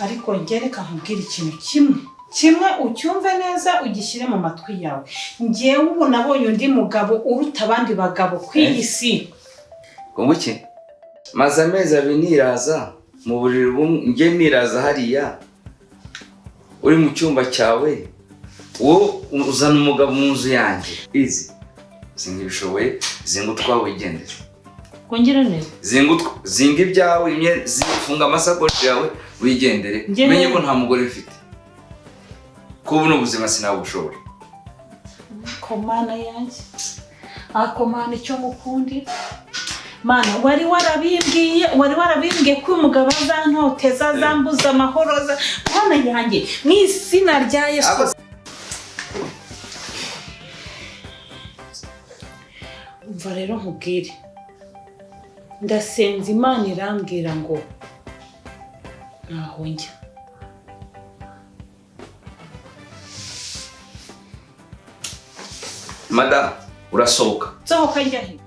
ariko ngereka nkubwira ikintu kimwe ucyumve neza ugishyire mu matwi yawe. Ngewe ubu nabonye undi mugabo uruta abandi bagabo kw'isi. Kunguki maze amezi abiri niraza mu buriri nge niraza hariya uri mu cyumba cyawe wo uzana umugabo mu nzu yanjye izi singibishoboye zingutwa wigendera kongera neza zinga ibyawe imye zifunga amasakoshi yawe wigendere menye ko nta mugore mfite ko buno buzima sinabushobora komana yanjye akomana icyo mukundira mana wari warabimbwiye ko umugabo azantoteza azambuza amahoro mana yanjye mu izina rya Yesu. Umva rero nkubwire ndasenza Imana irambwira ngo ntaho njya. Madam urasohoka sohoka njya he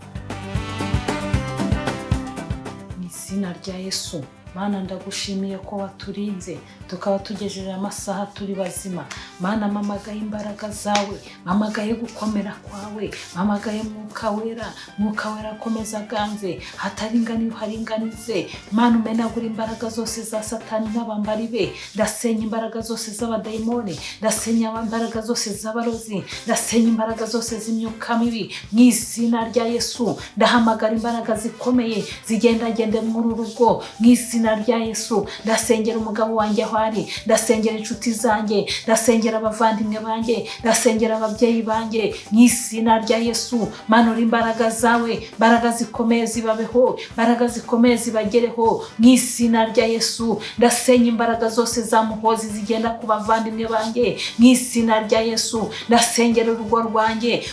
mu izina rya Yesu. Mana ndagushimiye ko waturinze tukaba tugejeje amasaha turi bazima. Mana mamagaye imbaraga zawe, mamagaye gukomera kwawe, mamagaye mwuka wera komeza ganze hataringaniye haringanize. Mana umenagura imbaraga zose za Satani n'abambari be. Ndasenya imbaraga zose z'abadayimoni, ndasenya imbaraga zose z'abarozi, ndasenya imbaraga zose z'imyuka mibi mu izina rya Yesu. Ndahamagara imbaraga zikomeye zigendagende muri urugo mu izina rya Yesu. Ndasengera umugabo wanjye ahari, ndasengera inshuti zanjye, ndasengera abavandimwe banjye, ndasengera ababyeyi banjye mu izina rya Yesu. Manura imbaraga zawe, imbaraga zikomeye zibabeho, imbaraga zikomeye zibagereho mu izina rya Yesu. Ndasenya imbaraga zose za muhozi zigenda ku bavandimwe banjye mu izina rya Yesu. Ndasengera urugo rwanjye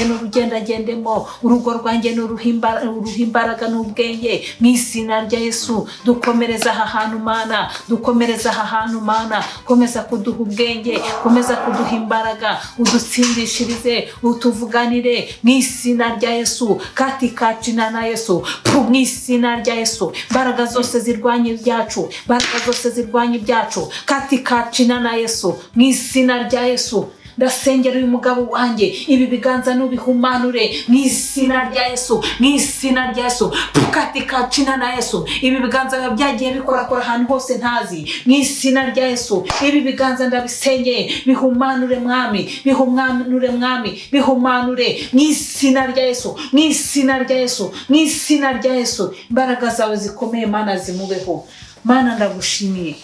n'urugendagendemo, urugo rwanjye n'uruhimbaraga n'ubwenge mu izina rya Yesu. Dukomereza aha hantu Mana, dukomereza aha hantu Mana, komeza kuduha ubwenge, komeza kuduha imbaraga, udutsindishirize, utuvuganire mu izina rya Yesu. Katikacina na Yesu mu izina rya Yesu. Imbaraga zose zirwanya ibyacu, imbaraga zose zirwanya ibyacu, katikacina na Yesu mu izina rya Yesu. Ndasengera uyu mugabo wanjye, ibi biganza nubihumanure mu izina rya Yesu, mu izina rya Yesu. Katikacina na Yesu. Ibi biganza byagiye bikorakora ahantu hose ntazi mu izina rya Yesu. Ibi biganza ndabisengeye bihumanure mwami, bihumanure mwami, bihumanure mu izina rya Yesu, mu izina rya Yesu, mu izina rya Yesu. Imbaraga zawe zikomeye Mana zimubeho. Mana ndagushimiye,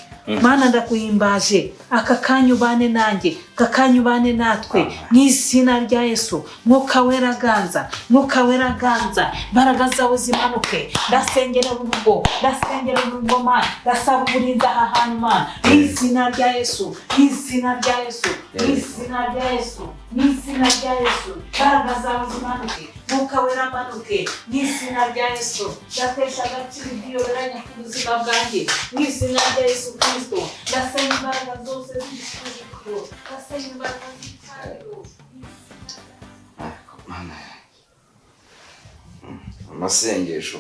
Mana ndakuhimbaje. Aka kanyu bane nanjye, kakanyu bane natwe mu izina rya Yesu. Mwuka wera ganza, mwuka wera ganza, imbaraga zawe zimanuke. Ndasengera urugo, ndasengera urugo Mana, ndasaba uburinzi aha hantu Mana mu izina rya Yesu, mu izina rya Yesu, mu izina rya Yesu, mu izina rya Yesu. Imbaraga zawe zimanuke, mwuka wera manuke mu izina rya Yesu. Ndatesha agaciro ibiyoberanya ku buzima bwanjye mu izina rya Yesu Kristo. Ndasenya imbaraga zose z'igishuriro, ndasenya imbaraga z'icyariro. Amasengesho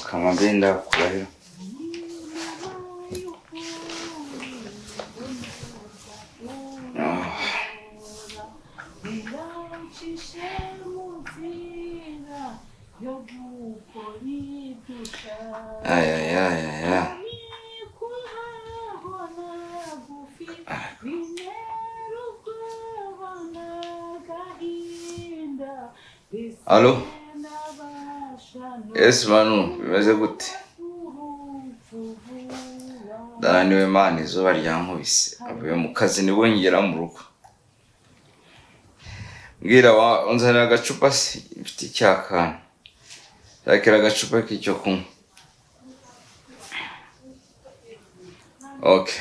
kama benda kurahira Alo? Yes Manu, bimeze gute? Dananiwe Mana, izuba ryankubise. Avuye mu kazi nibo ngera mu rugo. Mbwira unzanira agacupa se mfite icyakana. Yakira agacupa k'icyo kunywa. Okay.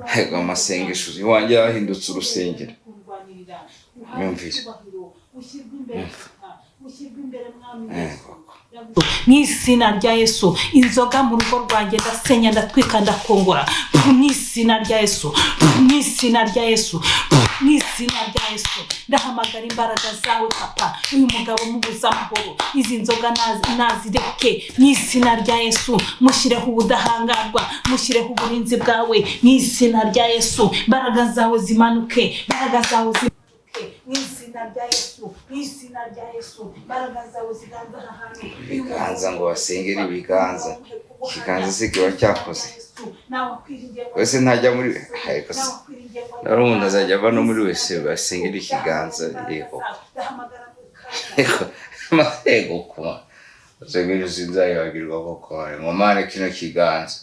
Hego amasengesho iwanjye yahindutse urusengero. Myumvire. mu izina rya Yesu. Inzoga mu rugo rwanjye ndasenya, ndatwika, ndakongora mu izina rya Yesu, mu izina rya Yesu, mu izina rya Yesu. Ndahamagara imbaraga zawe papa, uyu mugabo mubuza amahoro, izi nzoga nazireke mu izina rya Yesu. Mushireho ubudahangarwa, mushireho uburinzi bwawe mu izina rya Yesu. Imbaraga zawe zimanuke, imbaraga zawe zimanuke mu izina rya Yesu, mu izina rya Yesu. Imbaraga zawe ziganza ahantu, ibiganza ngo basengere ibiganza. Ikiganza se kiba cyakoze wese ntajya muri ariko se narundi azajya ava no muri wese basengera ikiganza. Yego amatego kuma basengera sinzayibagirwa koko ngo mane kino kiganza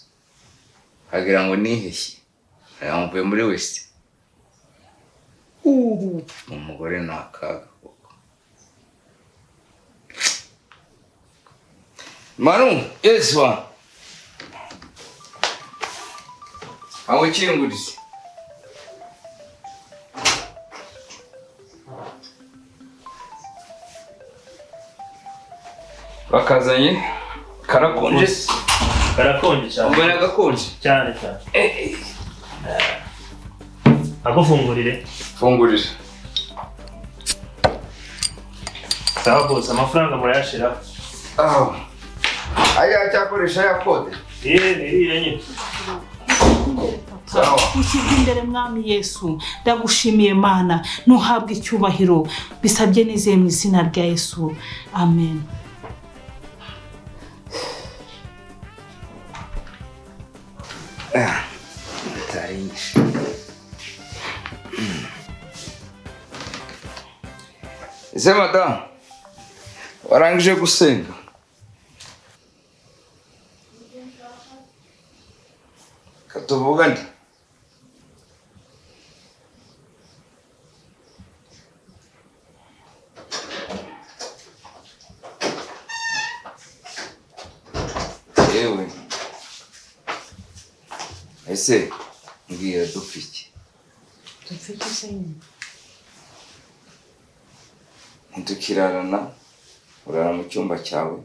hagira ngo niheshye yamvuye muri wese umugore nakaga koko. Manu Yesu aho kingurize bakazanye karakonje cyane. Ubona gakonje cyane. Agufungurire. Fungurire. Sawa bose, amafaranga murayashira. Aya cyakoresha ya kode. Niriya nyine. Ushyirwe imbere mwami Yesu. Ndagushimiye Mana, ntuhabwe icyubahiro, bisabye nizeye mu izina rya Yesu, amen. Ese madamu warangije gusenga? Katuvugane. Yewe ese mbwira dufite senyi ntukirarana, urara mu cyumba cyawe,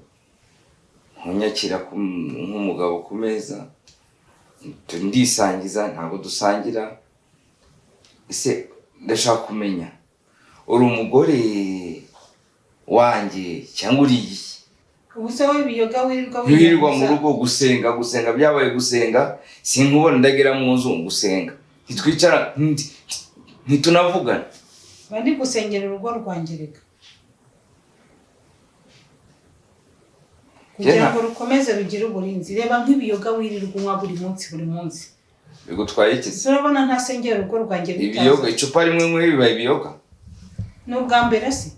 ntunyakira nk'umugabo ku meza, ndisangiza ntabwo dusangira. Ese ndashaka kumenya uri umugore wanjye cyangwa uri iki? Ubuse wowe biyoga wirirwa mu rugo gusenga byabaye gusenga, sinkubona ndagera mu nzu gusenga, ntitwicara ntitunavugana. Bandi gusengera urugo rwangereka kugira ngo rukomeze rugire uburinzi. Reba nk'ibiyoga wirirwa unywa buri munsi. Bigutwaye iki? Urabona nta sengera urugo rwanjye bitaza. Ibiyoga icupa rimwe muri bibaye ibiyoga? N'ubwa mbere se?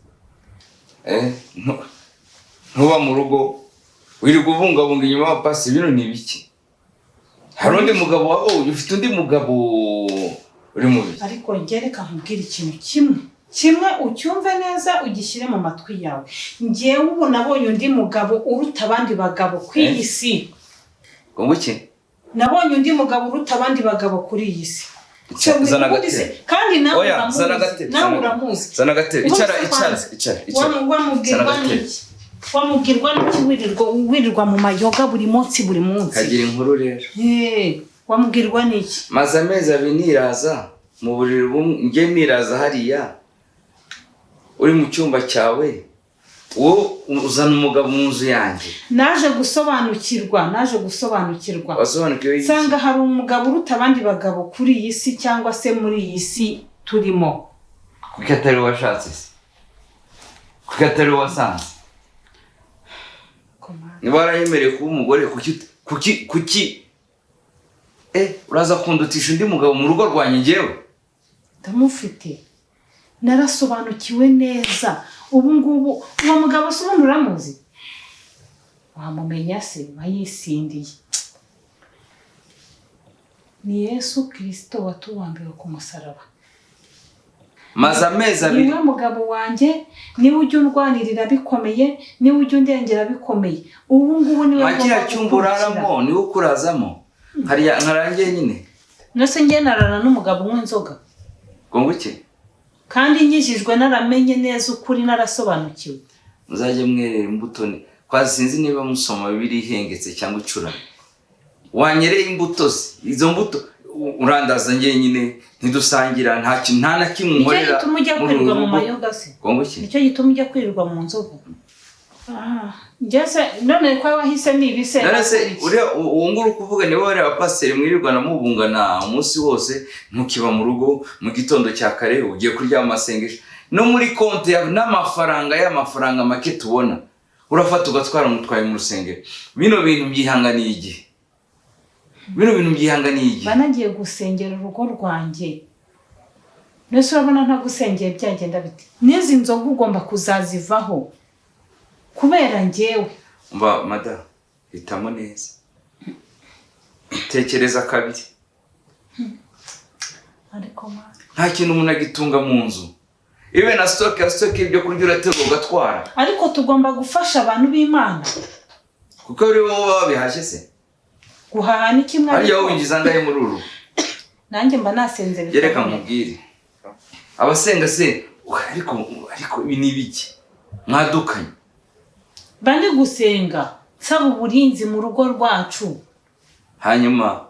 Ntuba mu rugo wirirwa uvungabunga inyuma wa pasi, bino ni ibiki? Hari undi mugabo wawe, ufite undi mugabo uri mu biki? Ariko ngereka nkubwira ikintu kimwe ucyumve neza, ugishyire mu matwi yawe. Ngewe ubu nabonye undi mugabo uruta abandi bagabo kuri iyi si. Ngo iki? Nabonye undi mugabo uruta abandi bagabo kuri iyi si. Zana gatebe. Kandi nawe oya, zana gatebe. Nawe uramuzi. Zana gatebe. Icara. Wamubwirwa n'iki wirirwa mu mayoga buri munsi? Kagira inkuru rero. Wamubwirwa n'iki? Maze amezi abiri niraza mu buriri nge niraza hariya uri mu cyumba cyawe, wo uzana umugabo mu nzu yanjye. Naje gusobanukirwa. Wasobanukiwe iki? Sanga hari umugabo uruta abandi bagabo kuri iyi si, cyangwa se muri iyi si turimo. Kuki atari washatse se? Kuki atari wasanze? Niba warayemereye kuba umugore, kuki uraza kundutisha undi mugabo mu rugo rwanjye njyewe? Ndamufite, narasobanukiwe neza. Ubu ngubu uwo mugabo se ubundi uramuzi? Wamumenya se? Wayisindiye. Ni Yesu Kristo watubambiwe ku musaraba. Maze amezi abiri. Niwe mugabo wanjye, niwe ujya undwanirira bikomeye, niwe ujya undengera bikomeye. Ubu ngubu niwe makira cyumba uraramo, niwe ukurazamo. Hariya nkarangiye nyine. Nose ngiye narana n'umugabo unywa inzoga. Ngo iki? Kandi nyijijwe naramenye neza ukuri, narasobanukiwe. Muzajye mwerera imbuto sinzi niba musoma Bibiliya ihengetse cyangwa icurana. Wanyereye imbuto se, izo mbuto urandaza nyine ntidusangira nta na kimwe nkorera. Nicyo gituma ujya kwirirwa mu mayoga se? Nicyo gituma ujya kwirirwa mu nzoga? Njese none kwa wahisemo ibise. Narase uwo nguru kuvuga niba bari abapasiteri mwirirwana mubungana umunsi wose ntukiba mu rugo mu gitondo cya kare ugiye kurya amasengesho no muri konti y'amafaranga make tubona urafata ugatwara umutwaye mu rusengero. Bino bintu byihanganiye igihe. Banagiye gusengera urugo rwanjye. Nese urabona nta gusengera byagenda bite? N'izi nzoga ugomba kuzazivaho. Kubera njyewe. Umva mada, hitamo neza. Tekereza kabiri. Ariko ma. Nta kintu umuntu agitunga mu nzu. Iwe na stock ibyo kurya uratego gatwara. Ariko tugomba gufasha abantu b'Imana. Kuko uri wowe babihashye se. Guhaha ni kimwe. Ariyo winjiza ngaye muri uru. Nanjye mba nasenze bikomeye. Yereka mubwire. Abasenga se ariko ibi ni biki? Mwadukanye. Bande gusenga saba uburinzi mu rugo rwacu. Hanyuma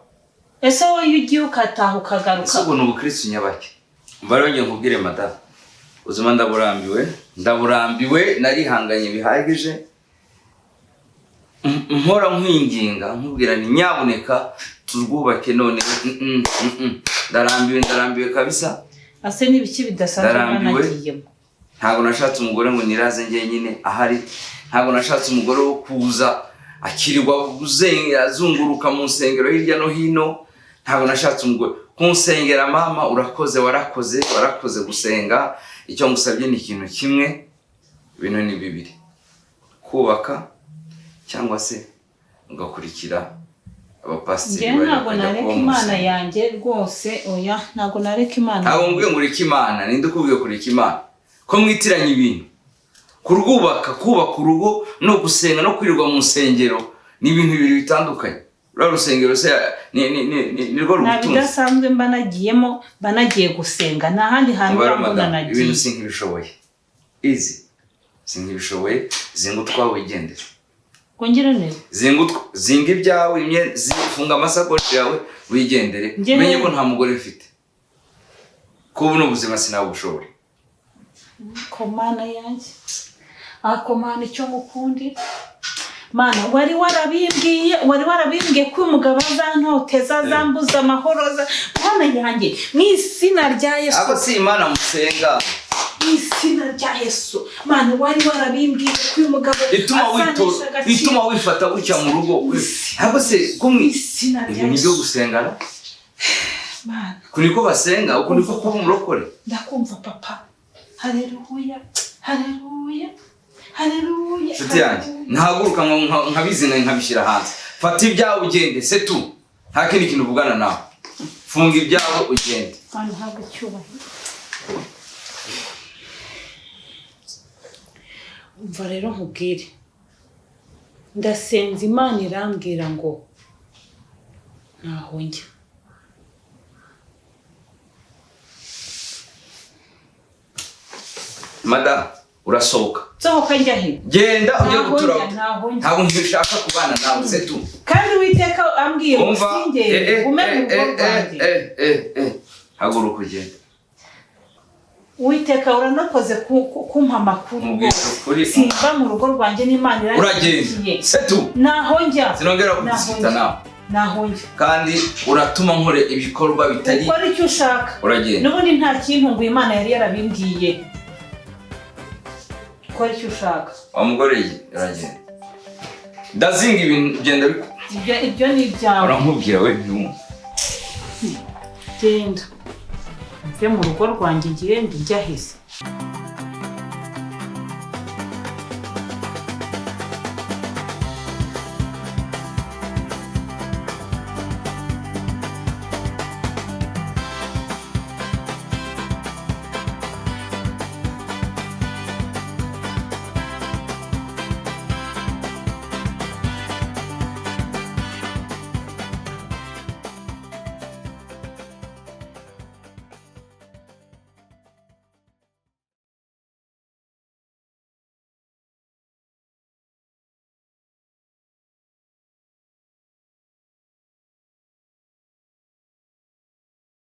ese wowe ugiye ukataha ukagaruka. Siko n'ubukristo nyabake. Mbaronye nkubwire mada. Uzuma ndaburambiwe narihanganye bihagije. Mpora nkwinginga nkubwira ni nyabuneka turwubake none. Ndarambiwe kabisa. Ase nibiki bidasanzwe banagiyemo. Ntago nashatse umugore ngo niraze nyine ahari. Ntago nashatse umugore wo kuza akirirwa azunguruka mu nsengero hirya no hino. Ntago nashatse umugore kunsengera mama warakoze gusenga. Icyo ngusabye ni ikintu kimwe, bino ni bibiri. Kubaka cyangwa se ugakurikira abapasiteri bari. Ntago nareka Imana yanjye rwose oya ntago nareka Imana. Ntago mbwiye ngo ureka Imana, ninde ukubwiye kureka Imana? Ko mwitiranye ibintu. Kubaka urugo no gusenga no kwirirwa mu nsengero ni ibintu bibiri bitandukanye. Ura rusengero se ni rwo rubutunzi. Nabidasanzwe mbanagiyemo banagiye gusenga nta handi hantu bambona nagiye. Ibintu sinkibishoboye. Easy. Sinkibishoboye zingutwa wigendera. Kongera neza. Zinga ibyawe imye zifunga amasakoshi yawe wigendere. Menye ko nta mugore mfite. Kubu no buzima sinabushoboye. Komana yanjye. Akomana icyo mukundi. Mana wari warabimbwiye ko umugabo azantoteza zambuza amahoro Mana yanjye n'izina rya Yesu. Abo si Imana musenga. N'izina rya Yesu. Mana wari warabimbwiye ko umugabo ituma wifata gutya mu rugo. Abo se kumwe izina rya Yesu. Ibyo gusengana. Mana kuniko basenga uko niko kuba umurokore. Ndakumva papa. Haleluya. Nshuti yanjye ntaguruka nkabizina nkabishyira hanze. Fata ibyawe ugende se tu. Nta kindi kintu uvugana nawe. Funga ibyawe ugende. Hano ntabwo cyubahiro. Umva rero nkubwire. Ndasenze Imana irambwira ngo ntaho njya. Madam urasohoka. Sohoka njya he? Genda ujye gutura. Ntabwo nshaka kubana nawe se tu. Kandi Uwiteka ambwiye usingere ume mu rugo rwanjye. Haguruka ugende. Uwiteka uranakoze kumpa amakuru. Simba mu rugo rwanjye n'Imana iragiye. Se tu. Naho njya. Sinongera kugusita nawe. Naho njya. Kandi uratuma nkore ibikorwa bitari. Ukora icyo ushaka. Uragenda. Nubundi nta kintu ngo Imana yari yarabimbwiye. Ukora icyo ushaka. Umugore yaragenda. Ndazinga ibintu genda biko. Ibyo ni ibyawe. Urankubwira we ntu. Genda. Mve mu rugo rwanjye ngende njya hese.